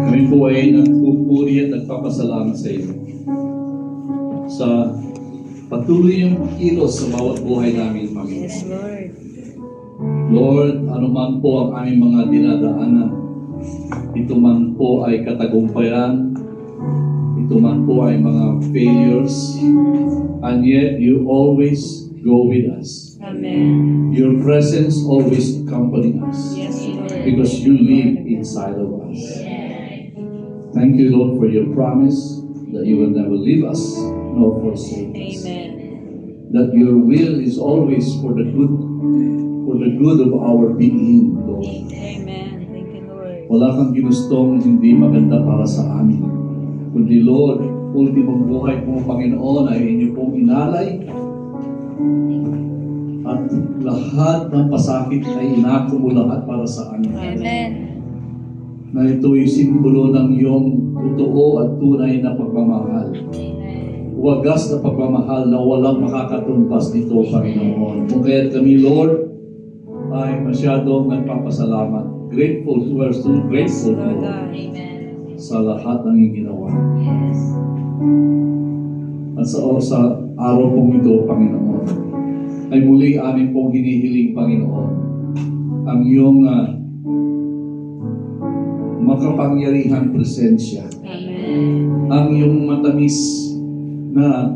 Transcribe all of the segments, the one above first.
Kami po ay nagpupuri at nagpapasalamat sa iyo sa patuloy yung kilos sa bawat buhay namin, Panginoon. Yes, Lord. Lord, anuman po ang aming mga dinadaanan, ito man po ay katagumpayan, ito man po ay mga failures, and yet you always go with us. Amen. Your presence always accompanying us. Yes, Lord. Because you live inside of us. Thank you, Lord, for your promise that you will never leave us nor forsake us. Amen. That your will is always for the good of our being, Lord. Amen. Thank you, Lord. Wala kang ginustong hindi maganda para sa amin. Kundi, Lord, ultimong buhay po, Panginoon, ay inyo pong inalay. At lahat ng pasakit ay inako mo lahat para sa amin. Amen. Na ito'y simbolo ng iyong totoo at tunay na pagmamahal. Wagas na pagmamahal na walang makakatumbas nito, Panginoon. Kung kaya't kami, Lord, ay masyadong nagpapasalamat. Grateful, we are so grateful, Lord Lord, God. Amen. sa lahat ng iyong ginawa. Yes. At sa araw pong ito, Panginoon, ay muli amin pong hinihiling, Panginoon, ang iyong makapangyarihang presensya, Amen. ang iyong matamis na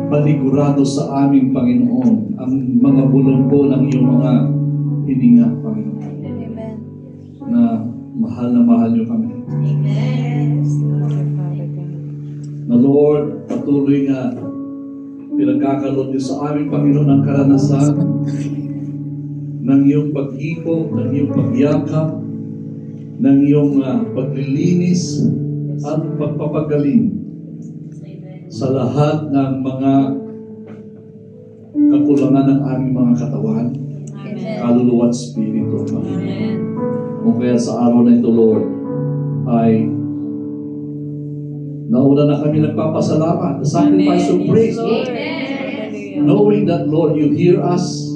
panigurado sa aming Panginoon, ang mga bulong ng iyong mga hininga, Panginoon, Amen. na mahal niyo kami. Amen. Lord, Father God. Na Lord, patuloy nga pinagkakaloob niyo sa aming Panginoon ang karanasan ng iyong pag-ikot, ng iyong pagyakap, ng iyong paglilinis at pagpapagaling sa lahat ng mga kakulangan ng aming mga katawan, Amen. kaluluwa at spirito. Amen. Kung kaya sa araw na ito, Lord, ay nauna na kami nagpapasalamat, the sacrifice of praise, Lord. Hallelujah. Knowing that, Lord, you hear us,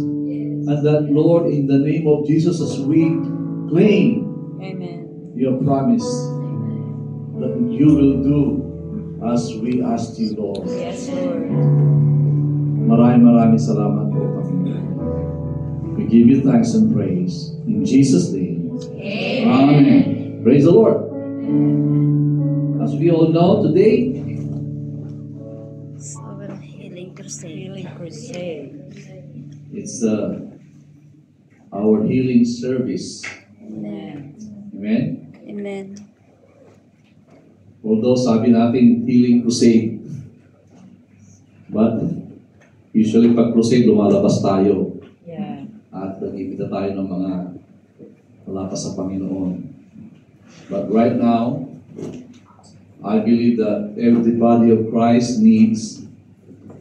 and that, Lord, in the name of Jesus, as we claim Amen. your promise, that you will do as we ask you, Lord. Yes, Lord. Maraming salamat po, Panginoon. We give you thanks and praise. In Jesus' name. Amen. Praise the Lord. As we all know, today, Our healing crusade. Healing crusade. it's our healing service. Amen. Amen? Amen. Although sabi natin healing crusade, but usually pag crusade, lumalabas tayo Yeah. at nag-ibita tayo ng mga wala pa sa Panginoon. But right now, I believe that every body of Christ needs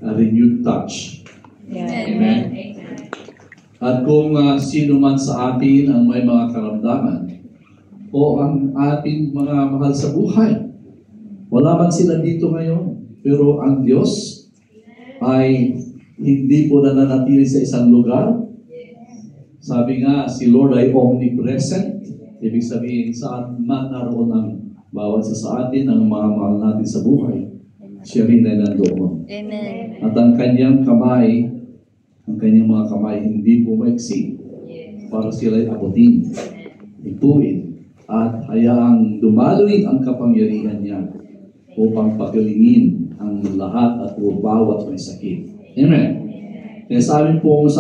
a renewed touch. Yeah. Amen. At kung sino man sa atin ang may mga karamdaman o ang ating mga mahal sa buhay, wala man sila dito ngayon, pero ang Diyos ay hindi po nananatili sa isang lugar. Sabi nga, si Lord ay omnipresent. Ibig sabihin, saan man naroon ang bawat sa atin, ang mga mahal natin sa buhay, siya rin ay nandoon. Amen. At ang kanyang mga kamay, hindi po maiksi para sila'y abutin, ipuin, at hayaang dumaloy ang kapangyarihan niya upang pagalingin ang lahat at bawat may sakit. Amen. Kaya sa atin pong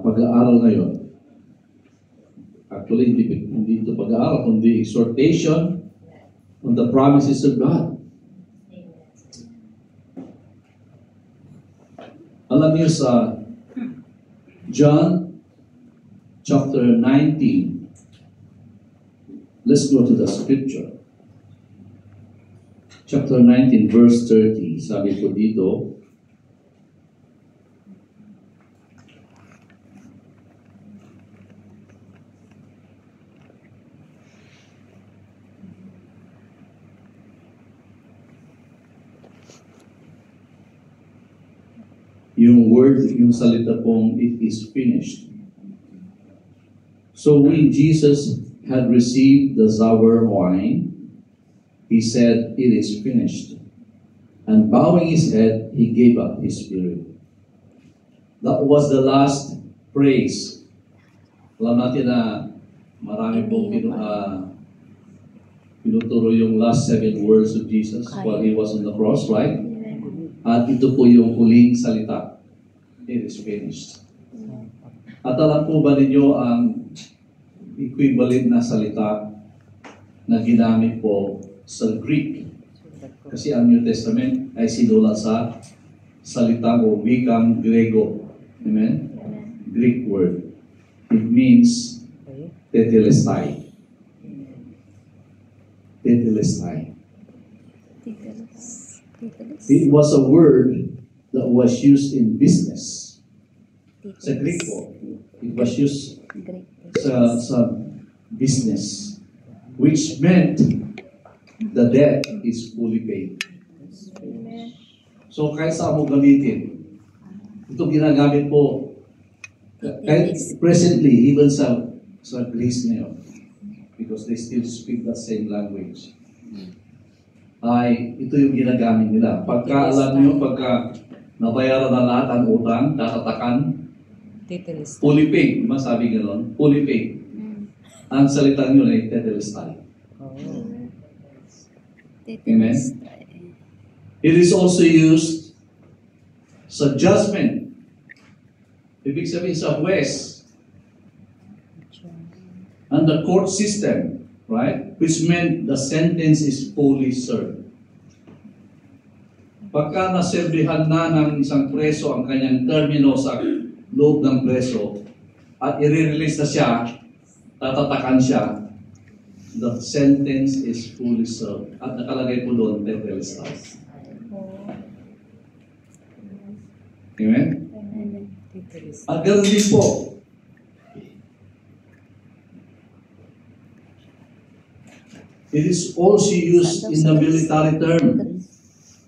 pag-aaral ngayon, actually, hindi ito pag-aaral, kundi exhortation on the promises of God. Alam niyo sa John chapter 19, let's go to the scripture. Chapter 19, verse 30, sabi ko dito, yung word, yung salita pong it is finished. So when Jesus had received the sour wine, he said, "It is finished." And bowing his head, he gave up his spirit. That was the last praise. Alam natin na marami pong pinuturo yung last 7 words of Jesus while he was on the cross, right? At ito po yung huling salita. It is finished. At alam po ba ninyo ang equivalent na salita na ginamit po sa Greek? Kasi ang New Testament ay sinulat sa salita o wikang Grego. Amen? Greek word. It means tetelestai. Tetelestai. It was a word that was used in business. Sa Greek po. It was used sa business, which meant the debt is fully paid. So kahit saan mo gamitin, ito ginagamit po kahit presently, even sa Greece ngayon, because they still speak that same language, ay ito yung ginagamit nila. Pagka alam nyo, pagka nabayaran na lahat ang utang, tatatakan, fully paid. Diba sabi gano'n? Fully paid. Ang salita nyo ay tetelestai. Amen? It is also used sa judgment. Ibig sabihin sa West. And the court system, right? Which meant the sentence is fully served. Pagka naserbihan na ng isang preso ang kanyang termino sa loob ng preso at i-release na siya, tatatakan siya, the sentence is fully served. At nakalagay po doon, tetelestai. Amen? At ganoon din po, it is also used in the military term,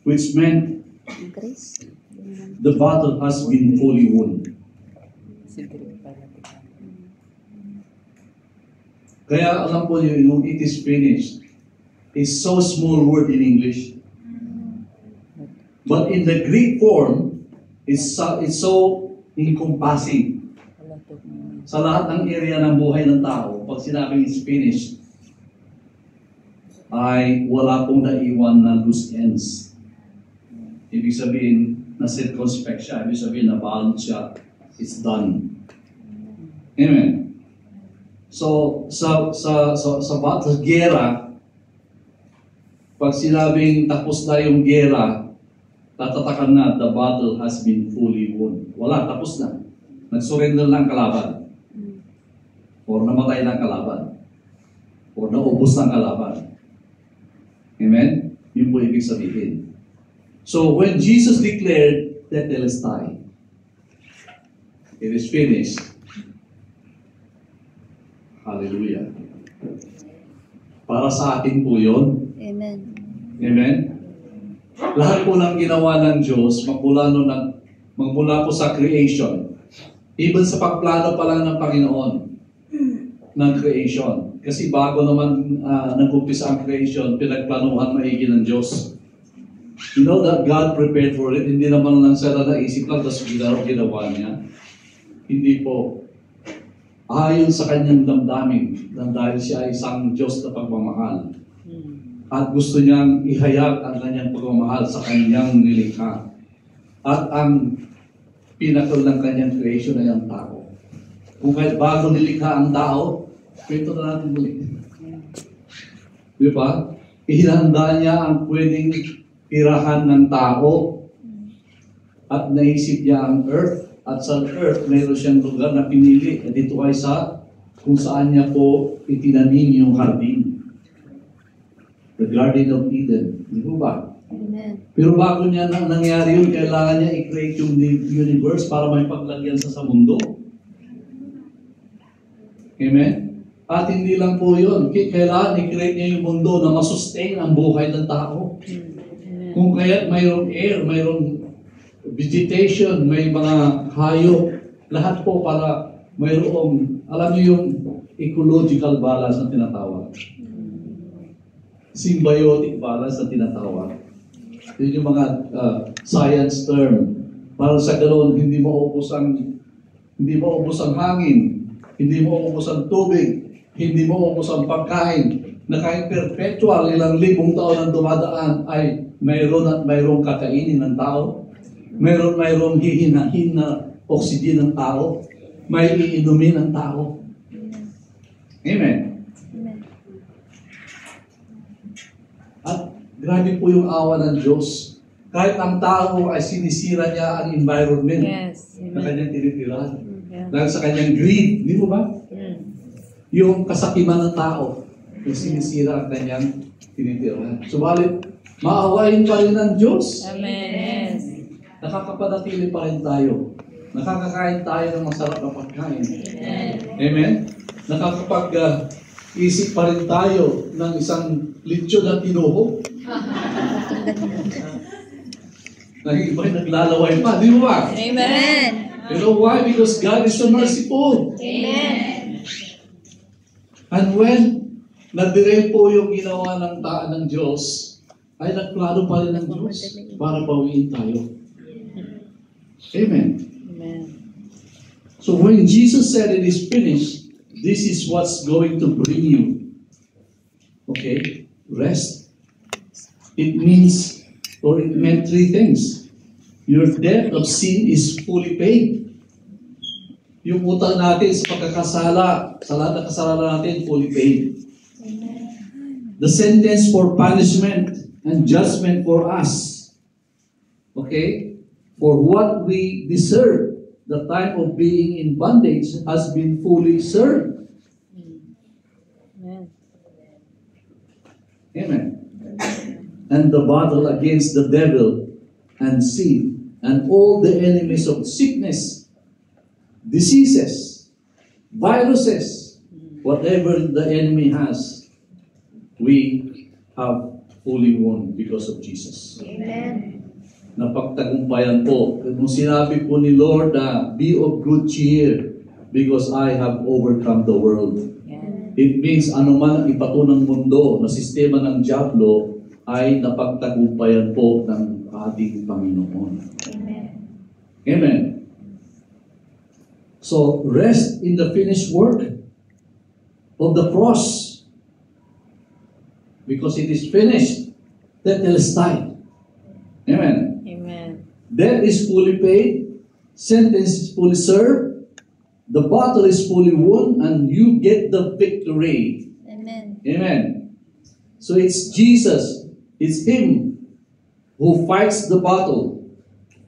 which meant the battle has been fully won. Kaya alam po niyo, yung it is finished, is so small word in English. But in the Greek form, it's so encompassing. Sa lahat ng area ng buhay ng tao, pag sinabing it's finished, ay wala pong naiwan na loose ends. Ibig sabihin, na-circumspect siya. Ibig sabihin, na-balance siya. It's done. Amen. So, sa gera, pag sinabing tapos na yung gera, tatatakan na, the battle has been fully won. Wala, tapos na. Nag-surrender lang kalaban. Or namatay lang kalaban. Or naubos ng kalaban. Amen? Yun po ibig sabihin. So, when Jesus declared tetelestai, it is finished. Hallelujah. Para sa atin po yun. Amen. Amen? Lahat po ng ginawa ng Diyos, magmula po sa creation. Even sa pagplano pa lang ng Panginoon ng creation. Kasi bago naman nag-umpisa ang creation, pinagplanuhan maigi ng Diyos. You know that God prepared for it. Hindi naman lang siya naisip lang, tapos ginawa niya. Hindi po. Ayon sa kanyang damdamin, dahil siya ay isang Diyos na pagmamahal. At gusto niyang ihayag ang kanyang pagmamahal sa kanyang nilikha. At ang pinakal ng kanyang creation ay ang tao. Kung kahit bago nilikha ang tao, kwento na natin muli. Di ba? Ihinanda niya ang pwedeng tirahan ng tao at naisip niya ang earth. At sa earth, mayroon siyang lugar na pinili. At dito ay kung saan niya po itinanim yung hardin. The Garden of Eden. Di ba ba? Amen. Pero bago niya nangyari yun, kailangan niya i-create yung universe para may paglagyan sa mundo. Amen? At hindi lang po yun. Kailangan i-create niya yung mundo na masustain ang buhay ng tao. Kung kaya mayroong air, mayroong vegetation, may mga hayop, lahat po para mayroong, alam niyo yung ecological balance na tinatawag. Symbiotic balance na tinatawag. Yun yung mga science term. Para sa ganoon, hindi mo ubos ang hangin, hindi mo ubos ang tubig, hindi mo ubos ang pagkain, na kahit perpetual ilang libong taon ang dumadaan ay mayroon at mayroong kakainin ng tao, mayroong hihinahin na oxygen ng tao, may iinumin ng tao. Amen. At grabe po yung awa ng Diyos. Kahit ang tao ay sinisira niya ang environment na kanyang tinitirahan. Dahil sa kanyang greed, di mo ba? Yung kasakiman ng tao, yung sinisira ang kanyang tinitirahan. Subalit, maawain pa rin ng Diyos. Amen. Nakakapanatili pa rin tayo. Nakakakain tayo ng masarap na pagkain. Amen? Nakakapag-isip pa rin tayo ng isang lechon na tinuho. Iba yung naglalaway pa, di mo ba? Amen. You know why? Because God is so merciful. Amen. And when nag-delay po yung ginawa ng Diyos, ay nagplano pa rin ng Diyos para bawiin tayo. Amen. Amen. So when Jesus said it is finished, this is what's going to bring you. Okay? Rest. It means, or it meant three things. Your debt of sin is fully paid. Yung utang natin sa pagkakasala, sa lahat ng kasalanan natin, fully paid. The sentence for punishment and judgment for us, okay, for what we deserve, the time of being in bondage has been fully served. Amen. Amen. And the battle against the devil and sin and all the enemies of sickness, diseases, viruses, whatever the enemy has, we have fully won because of Jesus. Amen. Napagtagumpayan po. Kung sinabi po ni Lord na, be of good cheer because I have overcome the world. It means anuman ang ipato ng mundo na sistema ng dyablo ay napagtagumpayan po ng ating Panginoon. Amen. Amen. So, rest in the finished work of the cross. Because it is finished. Tetelestai. Amen. Amen. Debt is fully paid. Sentence is fully served. The battle is fully won. And you get the victory. Amen. Amen. So it's Jesus. It's Him who fights the battle.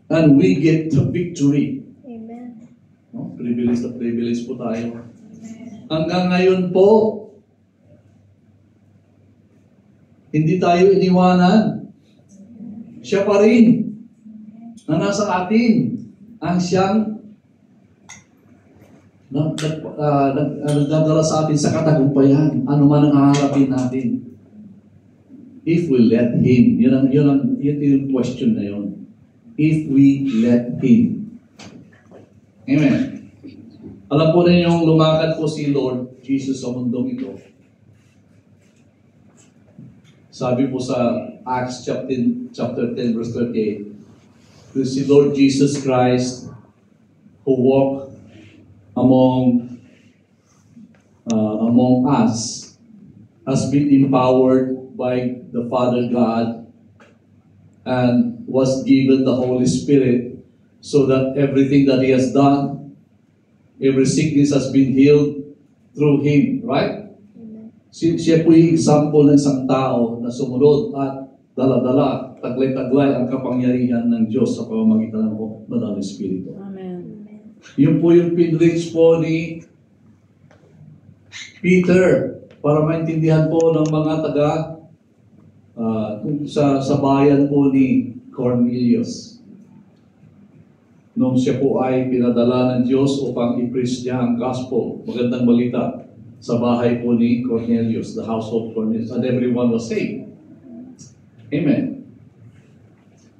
And we get the victory. Amen. No? Privilege na privilege po tayo. Hanggang ngayon po, hindi tayo iniwanan. Siya pa rin na nasa atin ang siyang nagdadala sa atin sa katagumpayan. Ano man ang haharapin natin. If we let Him. Yun yung question na yun. If we let Him. Amen. Alam po ninyong lumakad po si Lord Jesus sa mundong ito. Sabi po sa Acts chapter 10 verse 38, si Lord Jesus Christ who walked among us has been empowered by the Father God and was given the Holy Spirit so that everything that He has done, every sickness has been healed through Him, right? Siya po yung example ng isang tao na sumunod at dala-dala, taglay-taglay ang kapangyarihan ng Diyos sa pamamagitan ng Banal na Espiritu. Amen. Yun po yung pinreach po ni Peter para maintindihan po ng mga taga sa bayan po ni Cornelius. Nung siya po ay pinadala ng Diyos upang i-preach niya ang gospel, magandang balita, sa bahay po ni Cornelius, the household Cornelius, and everyone was saved. Amen.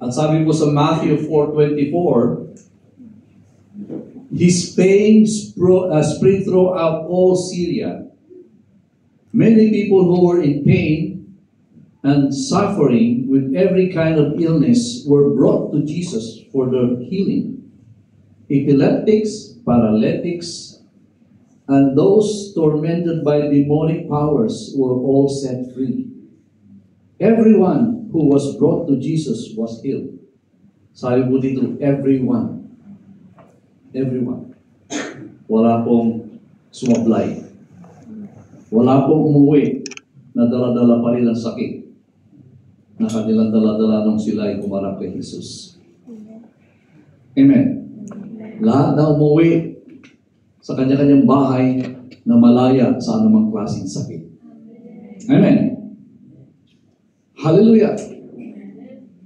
At sabi po sa Matthew 4:24, His fame spread throughout all Syria. Many people who were in pain and suffering with every kind of illness were brought to Jesus for their healing. Epileptics, paralytics, and those tormented by demonic powers were all set free. Everyone who was brought to Jesus was healed. Sabi po dito, everyone. Everyone. Wala pong sumablay. Wala pong umuwi na dala-dala pa rin ang sakit na kanilang dala-dala nung sila ay kumarap kay Jesus. Amen. Lahat na umuwi sa kanya-kanyang bahay na malaya sa anumang klaseng sakit. Amen. Hallelujah.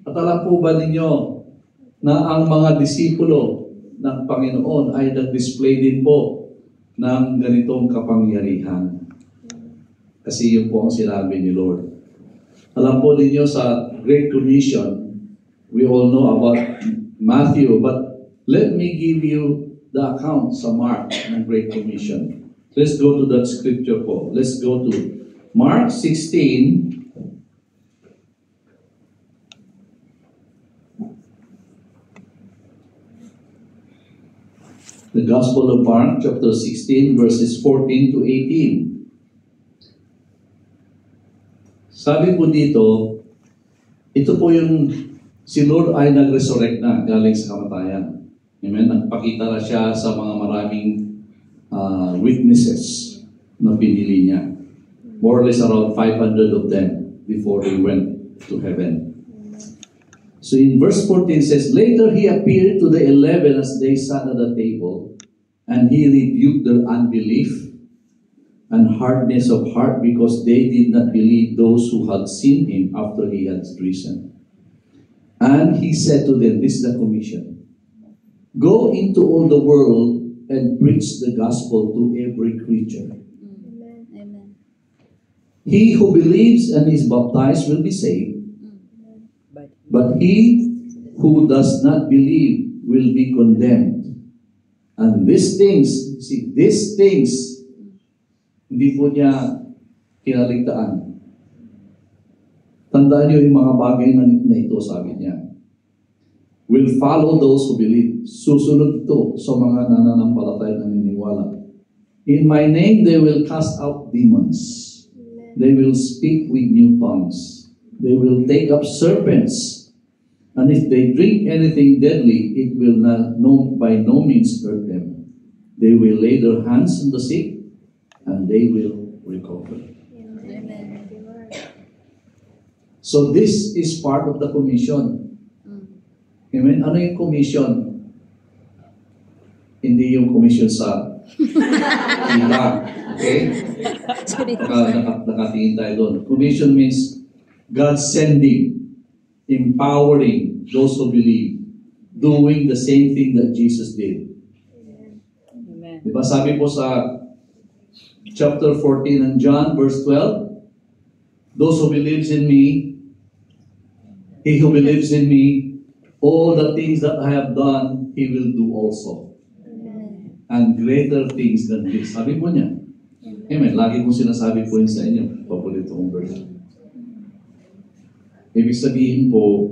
At alam po ba ninyo na ang mga disipulo ng Panginoon ay nag-display din po ng ganitong kapangyarihan. Kasi yun po ang sinabi ni Lord. Alam po ninyo sa Great Commission, we all know about Matthew, but let me give you the account sa Mark ng Great Commission. Let's go to that scripture po. Let's go to Mark 16. The Gospel of Mark, chapter 16, verses 14 to 18. Sabi po dito, ito po yung si Lord ay nag-resurrect na galing sa kamatayan. Amen? Nagpakita na siya sa mga maraming witnesses na pinili niya. More or less around 500 of them before they went to heaven. So in verse 14 says, later he appeared to the 11 as they sat at the table, and he rebuked their unbelief and hardness of heart because they did not believe those who had seen him after he had risen. And he said to them, this is the commission, go into all the world and preach the gospel to every creature. Amen. He who believes and is baptized will be saved, but he who does not believe will be condemned. And these things, hindi po niya kinaligtaan. Tandaan niyo yung mga bagay na ito, sabi niya. Will follow those who believe. Susunod ito sa mga nananampalataya na naniniwala. In my name, they will cast out demons. They will speak with new tongues. They will take up serpents. And if they drink anything deadly, it will not by no means hurt them. They will lay their hands on the sick, and they will recover. Amen. So this is part of the commission. Amen? Ano yung commission? Hindi yung commission sa iba. Okay? Nakatingin tayo doon. Commission means God sending, empowering those who believe, doing the same thing that Jesus did. Amen. Diba sabi po sa chapter 14 ng John, verse 12, those who believes in me, he who believes in me, all the things that I have done, he will do also. Amen. And greater things than this. Sabi po niya. Amen. Lagi kong sinasabi po yun sa inyo. Paborito kong verse. Ibig sabihin po,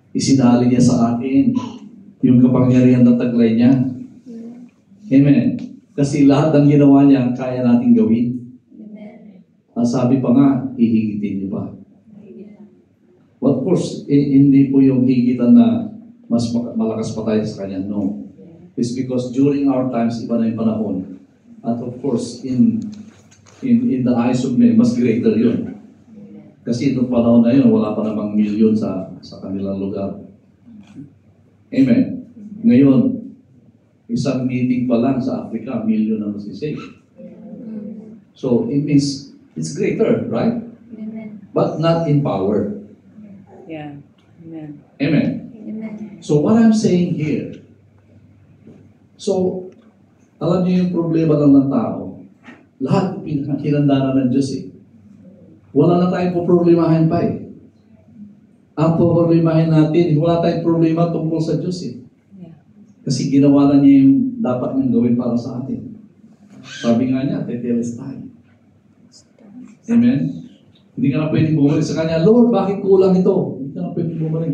isinali niya sa akin yung kapangyarihan na taglay niya. Amen. Kasi lahat ng ginawa niya, kaya nating gawin. Amen. Ang sabi pa nga, hihigitin niyo pa. Well, of course, hindi po yung higitan na mas malakas pa tayo sa kanya. No. It's because during our times, iba na yung panahon. At of course, in the eyes of men, mas greater yun. Kasi itong panahon na yun, wala pa namang milyon sa kanilang lugar. Amen. Ngayon, isang meeting pa lang sa Africa, milyon na masisave. So, it means it's greater, right? Amen. But not in power. Yeah. Amen. Amen. Amen. So, what I'm saying here, so, alam niyo yung problema lang ng tao, lahat pinaghinandanan ng Diyos eh. Wala na tayong poproblemahin pa eh. Ang poproblemahin natin, wala tayong problema tungkol sa Diyos eh. Yeah. Kasi ginawa na niya yung dapat niyang gawin para sa atin. Sabi nga niya, tetelestai. Amen? Hindi ka na pwedeng bumalik sa kanya, Lord, bakit kulang ito? Hindi ka na pwedeng bumalik.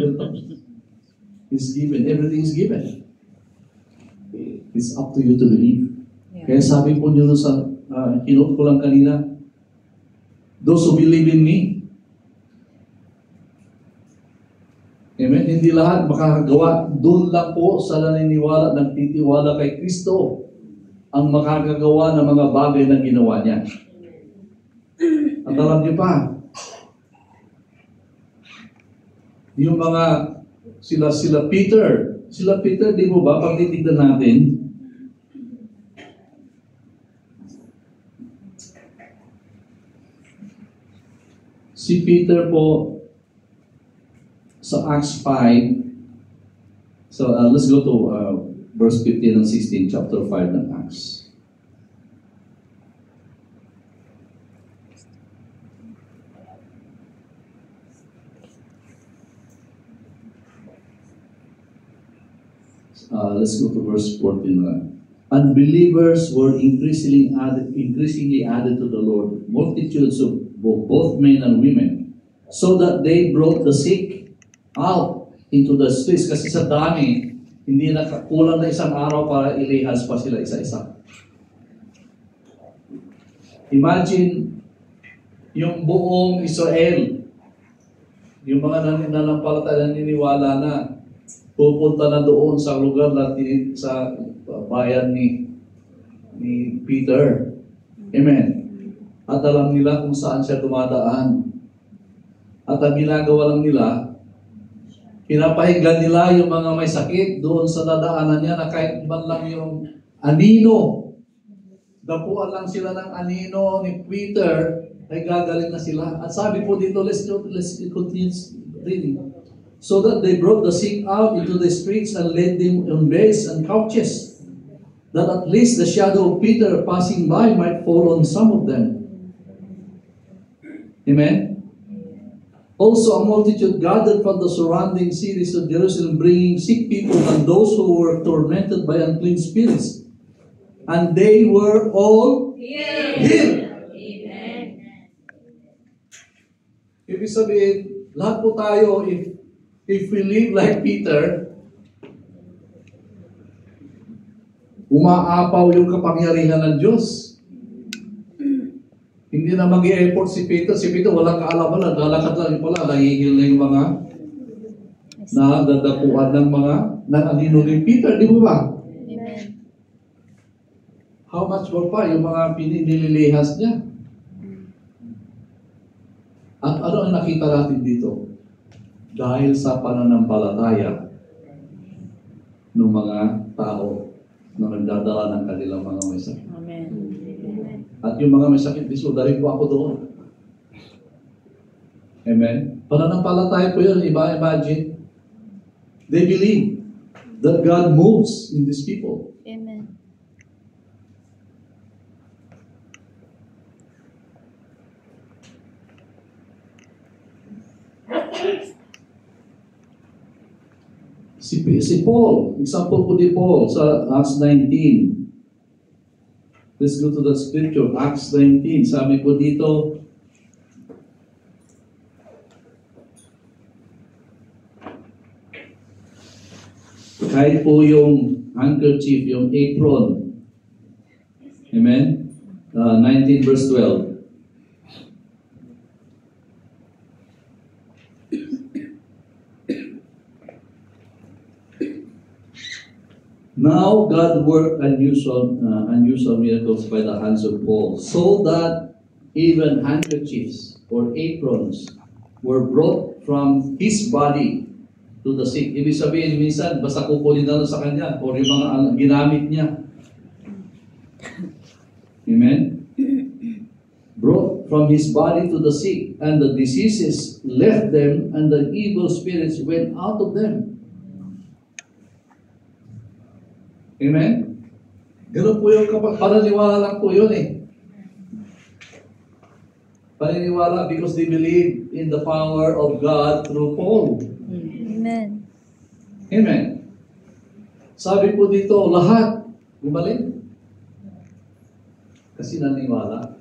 It's given. Everything is given. It's up to you to believe. Yeah. Kaya sabi po niyo sa, kinote ko lang kanina, those who believe in me. Amen? Hindi lahat makakagawa. Doon lang po sa naniniwala, nagtitiwala kay Kristo ang makakagawa ng mga bagay na ginawa niya. At alam niyo pa, yung mga sila Peter, di mo ba, pag titignan natin, si Peter po, sa Acts 5, so let's go to verse 15 and 16, chapter 5 ng Acts. Let's go to verse 14. Unbelievers were increasingly added to the Lord, multitudes of both men and women, so that they brought the sick out into the streets. Kasi sa dami, hindi kulang na isang araw para ilihas pa sila isa-isa. Imagine, yung buong Israel, yung mga nananampalataya naniniwala na pupunta na doon sa lugar na sa bayan ni Peter. Amen. At alam nila kung saan siya dumadaan. At ang ginagawa lang nila, pinapahingan nila yung mga may sakit doon sa dadaanan niya na kahit man lang yung anino. Dapuan lang sila ng anino ni Peter, ay gagaling na sila. At sabi po dito, let's continue reading. So that they brought the sick out into the streets and laid them on beds and couches, that at least the shadow of Peter passing by might fall on some of them. Amen? Also, a multitude gathered from the surrounding cities of Jerusalem, bringing sick people and those who were tormented by unclean spirits. And they were all healed. Amen. Ibig sabihin, lahat po tayo, if we live like Peter, umaapaw yung kapangyarihan ng Diyos. Hindi na mag-i-effort si Peter. Si Peter walang kaalaman na, lalakad lang pala, nahihil na yung mga nadadapuan ng mga anino ni Peter, di mo ba? Amen. How much more pa yung mga nililihas niya? At ano ang nakita natin dito? Dahil sa pananampalataya ng mga tao na nagdadala ng kanilang mga may sakit. Amen. At yung mga may sakit, disudarin po ako doon. Amen? Pananampalataya po yun. Imagine, they believe that God moves in these people. Amen. Si Paul, example po ni Paul sa Acts 19. Let's go to the scripture, Acts 19. Sabi po dito, kahit po yung handkerchief, yung apron. Amen? 19 verse 12. Now God worked unusual miracles by the hands of Paul, so that even handkerchiefs or aprons were brought from his body to the sick. Ibig sabihin, minsan, basta kukunin na sa kanya or yung mga ginamit niya. Amen? Brought from his body to the sick, and the diseases left them, and the evil spirits went out of them. Amen? Ganun po yung paniniwala lang po yun eh. Paniniwala because they believe in the power of God through Paul. Amen. Amen. Sabi po dito, lahat gumaling. Kasi naniwala.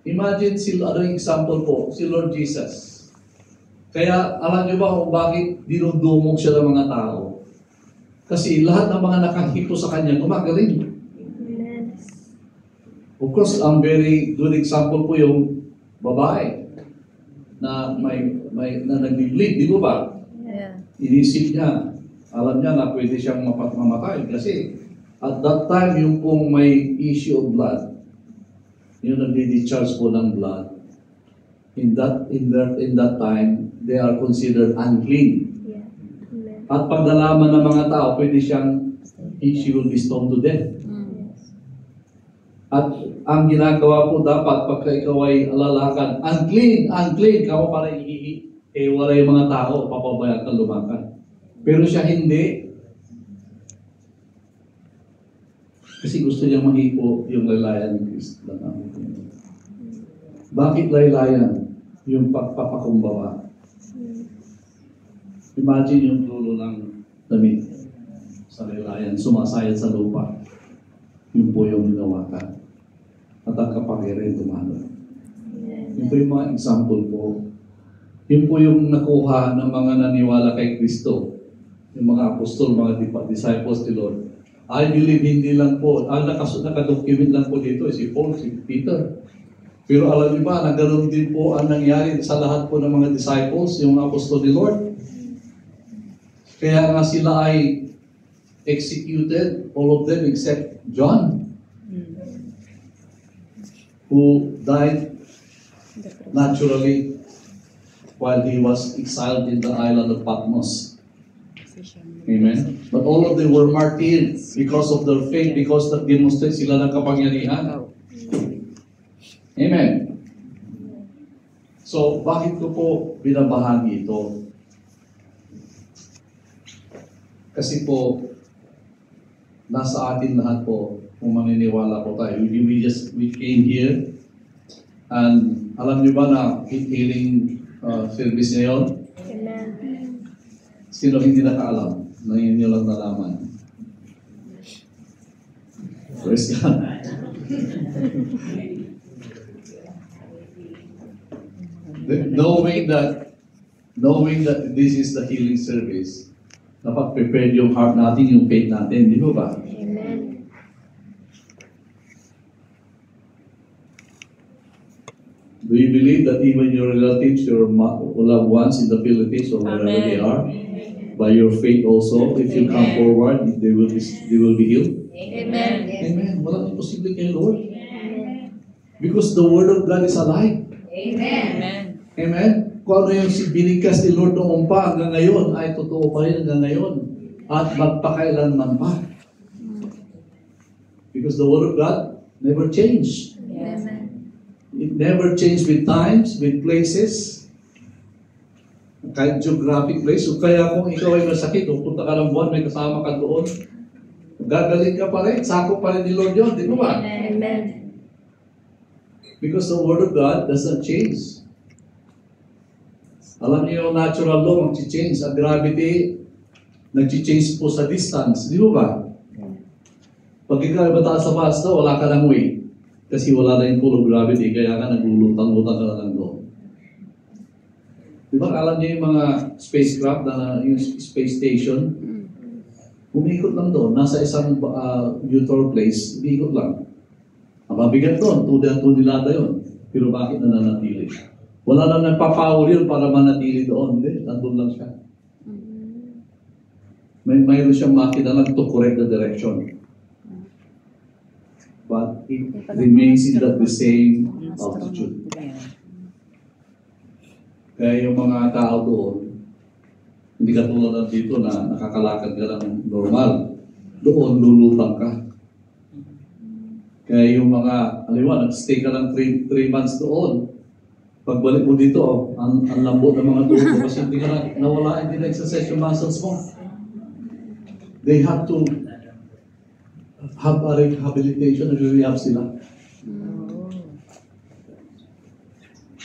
Imagine, ano yung example po, si Lord Jesus. Kaya alam niyo ba kung bakit dinudumog siya ng mga tao? Kasi lahat ng mga nakahipo sa kanya, gumagaling. Of course, ang very good example po yung babae na na nag-bleed, di ba ba? Yeah. Inisip niya, alam niya na pwede siyang mamatay kasi at that time yung pong may issue of blood, yung nagdi-discharge po ng blood, in that time they are considered unclean. Yeah. Amen. At pag nalaman ng mga tao, pwede she will be stoned to death. At ang ginagawa po dapat pagka ikaw ay alalakan, unclean, kamo para ihihi, wala yung mga tao, papabayaan ka lumakan. Pero siya hindi. Kasi gusto niya mahipo yung laylayan ni Kristo. Bakit laylayan? Yung pagpapakumbaba. Imagine yung dulo ng damit sa laylayan, sumasayad sa lupa. Yun po yung hinawakan. At ang kapangyarihan tumalo. Yun po yung mga example po. Yun po yung nakuha ng mga naniwala kay Kristo. Yung mga apostol, mga disciples ni Lord. I believe hindi lang po, ang nakadocument lang po dito si Paul, si Peter. Pero alam niyo ba, na ganoon din po ang nangyari sa lahat po ng mga disciples, yung apostol ni Lord. Kaya nga sila ay executed, all of them except John, who died naturally while he was exiled in the island of Patmos. Amen. But all of them were martyred because of their faith, because demonstrate sila ng kapangyarihan. Amen. So, bakit ko po binabahagi ito? Kasi po, nasa atin lahat po, kung maniniwala po tayo. We came here, and alam niyo ba na healing service ngayon? Amen. Sino hindi nakaalam? Ngayon niyo lang nalaman. Praise God. Knowing that this is the healing service, dapat prepared yung heart natin, yung faith natin, di ba? Amen. Do you believe that even your relatives, your loved ones in the Philippines or wherever they are, by your faith also, if you come forward, they will be healed? Amen. Amen. Walang imposible kay Lord. Because the Word of God is alive. Amen. Amen. Kung ano yung binigkas ni Lord noong pa hanggang ngayon, ay totoo pa rin hanggang ngayon. At magpakailanman pa. Because the Word of God never changed. Amen. It never changed with times, with places, kahit geographic place. So kaya kung ikaw ay masakit, kung punta ka ng buwan, may kasama ka doon, gagaling ka pa rin, sakop pa rin ni Lord yun, di ba? Amen. Because the Word of God does not change. Alam niyo yung natural law, mag-change. Ang gravity, nag-change po sa distance, di ba? Pag ikaw ay mataas sa basta, wala ka ng weight. Kasi wala na yung pull of gravity, kaya ka naglulutang-lutang ka na lang doon. Di ba, alam niyo yung mga spacecraft, yung space station, umikot lang doon, nasa isang neutral place, umikot lang. Ang mabigat doon, tunilada yun. Pero bakit nananatili? Wala na nagpapower yun para manatili doon. Hindi, nandun lang siya. Mayroon siyang makina lang to correct the direction. But it remains in the same altitude. Kaya yung mga tao doon, hindi ka tulad na dito na nakakalakad ka lang normal. Doon, lulutang ka. Kaya yung mga, aliwa, nag-stay ka lang 3 months doon. Pagbalik mo dito, ang lambot ng mga tuhod mo kasi hindi ka nawala, hindi na-exercise yung muscles mo. They have to have a rehabilitation, nag-rehab sila.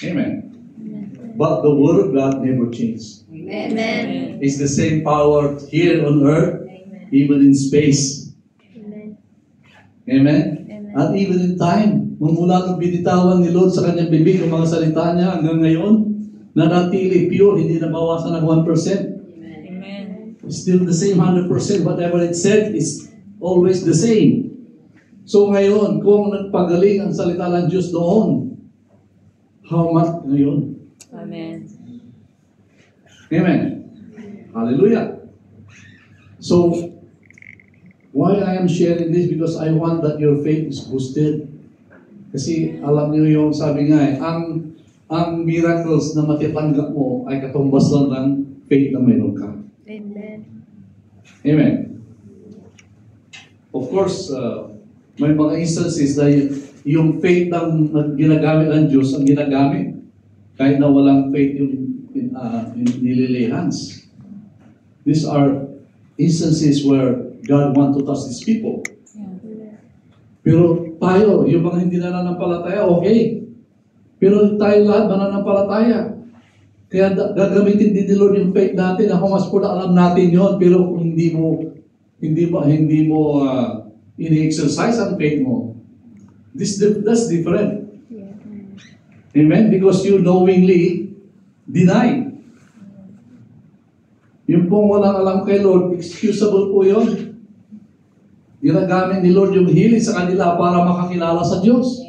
Amen. But the Word of God never changed. Amen. It's the same power here on earth even in space. Amen. Amen? Amen. At even in time, mula nung binitawan ni Lord sa kanyang bibig ang mga salita niya hanggang ngayon, nanatili pure, hindi na bawasan ng 1%. Amen. Still the same 100%. Whatever it said is always the same. So ngayon, kung nagpagaling ang salita ng Diyos noon, how much ngayon? Amen. Amen. Hallelujah. So, why I am sharing this? Because I want that your faith is boosted. Kasi alam niyo yung sabi nga ang miracles na matitanggap mo ay katumbas lang ng faith na mayroon ka. Amen. Amen. Of course, may mga instances na yung faith ng ginagamit ng Diyos ang ginagamit. Kahit na walang faith yung nililihans. These are instances where God wants to touch His people. Pero tayo, yung mga hindi nananampalataya, okay. Pero tayo lahat mananampalataya. Kaya gagamitin din ni Lord yung faith natin. Ako mas po na alam natin yon, pero kung hindi mo ini-exercise ang faith mo, that's different. Amen? Because you knowingly deny. Yung pong walang alam kay Lord, excusable po yun. Ginagamit ni Lord yung healing sa kanila para makakilala sa Diyos.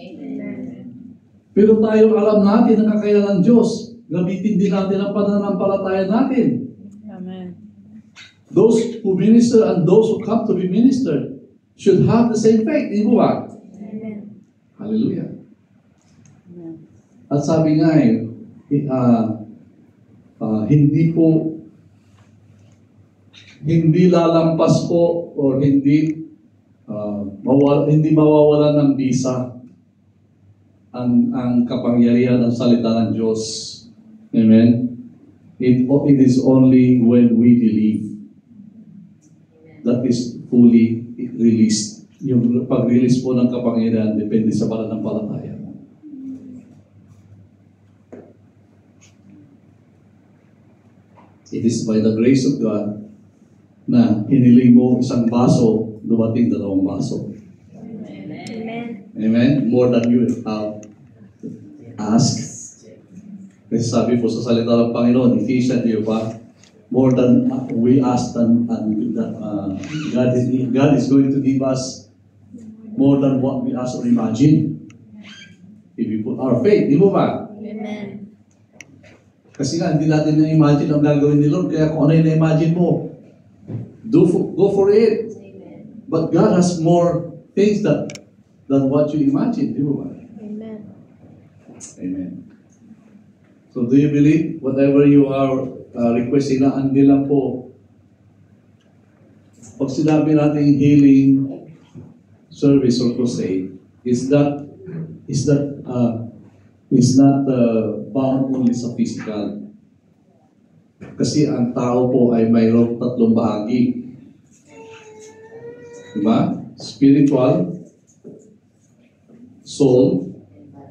Pero tayo alam natin ang kakayanan ng Diyos. Gamitin din natin ang pananampalataya natin. Amen. Those who minister and those who come to be ministered should have the same faith. Di ba? Amen. Hallelujah. Amen. At sabi nga hindi lalampas po or hindi mawawalan ng bisa ang kapangyarihan ng salita ng Diyos. Amen? It is only when we believe that is fully released. Yung pag-release po ng kapangyarihan depende sa pananampalataya. It is by the grace of God na hiniling mo isang baso, dumating 2 baso. Amen. Amen? More than you have asked. Kasi sabi po sa salita ng Panginoon, Ephesians, di ba? More than we ask, and God is going to give us more than what we ask or imagine. If we put our faith, di ba? Amen. Kasi nga, hindi natin na-imagine ang gagawin ni Lord. Kaya kung ano yung na-imagine mo, go for it. But God has more things than what you imagine. Di ba? Amen. Amen. So do you believe whatever you are requesting na hindi lang po pag sinabi natin healing service or crusade is not bound only sa physical. Kasi ang tao po ay mayroong 3 bahagi. Diba? Spiritual, soul,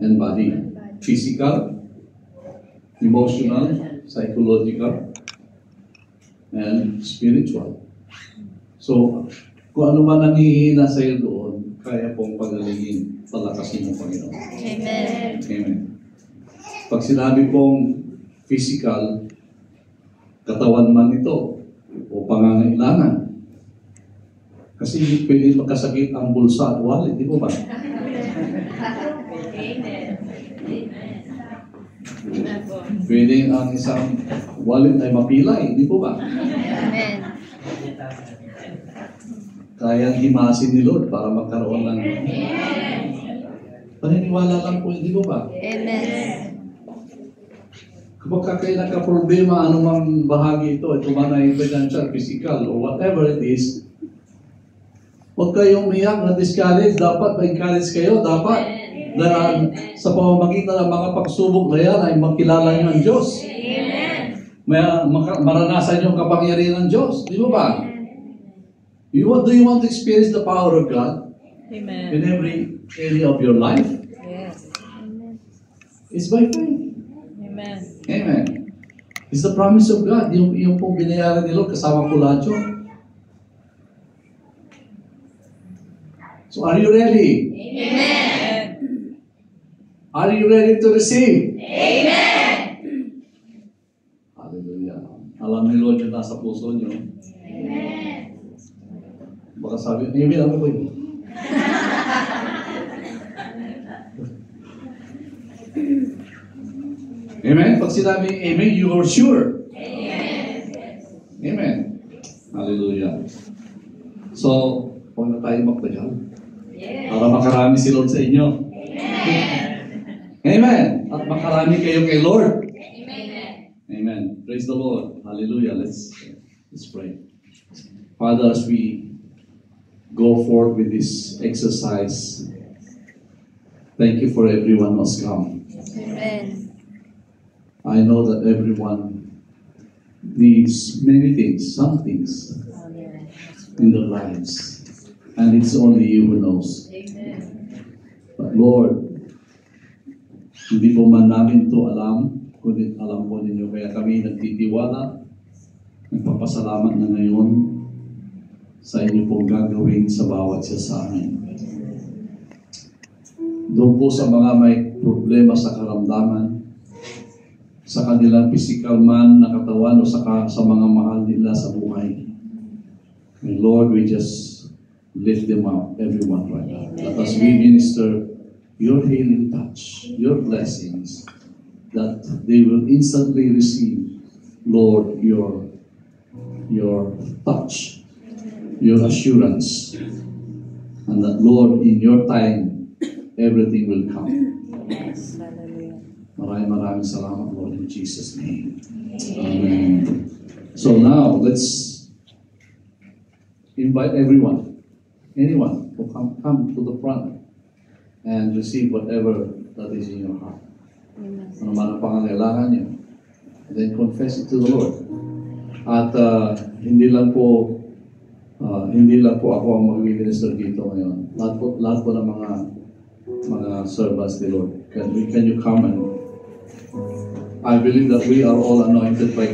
and body. Physical, emotional, psychological, and spiritual. So, kung ano man ang hihina sa iyo doon, kaya pong pagalingin, palakasin mo, Panginoon. Amen. Amen. Pag sinabi pong physical, katawan man ito, o pangangailangan. Kasi hindi pwede magkasakit ang bulsa at wallet, di po ba? Pwede ang isang wallet ay mapilay, di po ba? Amen. Kayang himasin ni Lord para magkaroon ng paniniwala lang po, di po ba? Amen. Kapag kayo nagka-problema, anumang bahagi ito man ay financial, physical, or whatever it is, huwag kayong umiyak na discourage. Dapat ma-encourage kayo. Dapat na sa pamamagitan ng mga pagsubok na yan ay makilala niyo ang Diyos. Maranasan niyo ang kapangyarihan ng Diyos. Di ba? Do you want to experience the power of God Amen. in every area of your life? Yes. It's by faith. Amen. Amen. It's the promise of God. Yung pong binayaran ni Lord, kasama po lahat yun. So are you ready? Amen. Are you ready to receive? Amen. Hallelujah. Alam ni Lord yung nasa puso nyo. Baka sabi, amen, ano ba yun? Amen? Pag sinabi amen, you are sure. Amen. Hallelujah. So, huwag na tayo magtagal. Para makarami si Lord sa inyo. Amen. At makarami kayo kay Lord. Amen. Praise the Lord. Hallelujah. Let's pray. Father, as we go forth with this exercise, thank you for everyone who's come. Amen. I know that everyone needs many things, some things Amen. in their lives. And it's only you who knows. Amen. But Lord, hindi po man namin ito alam, kundi alam po ninyo. Kaya kami nagtitiwala, nagpapasalamat na ngayon sa inyo pong gagawin sa bawat isa sa amin. Doon po sa mga may problema sa karamdaman, sa kanilang physical man na katawan o sa mga mahal nila sa buhay. And Lord, we just lift them up, everyone right now. Let us we minister your healing touch, your blessings, that they will instantly receive, Lord, your touch, your assurance, and that, Lord, in your time, everything will come. Yes. Hallelujah. Maraming salamat, Lord, in Jesus' name. Amen. So now, let's invite anyone to come to the front and receive whatever that is in your heart. Amen. Ano man ang pangangailangan niyo. And then confess it to the Lord. At hindi lang po ako ang mag-minister dito ngayon. Lahat po ng mga servants ni Lord. Can you come and I believe that we are all anointed by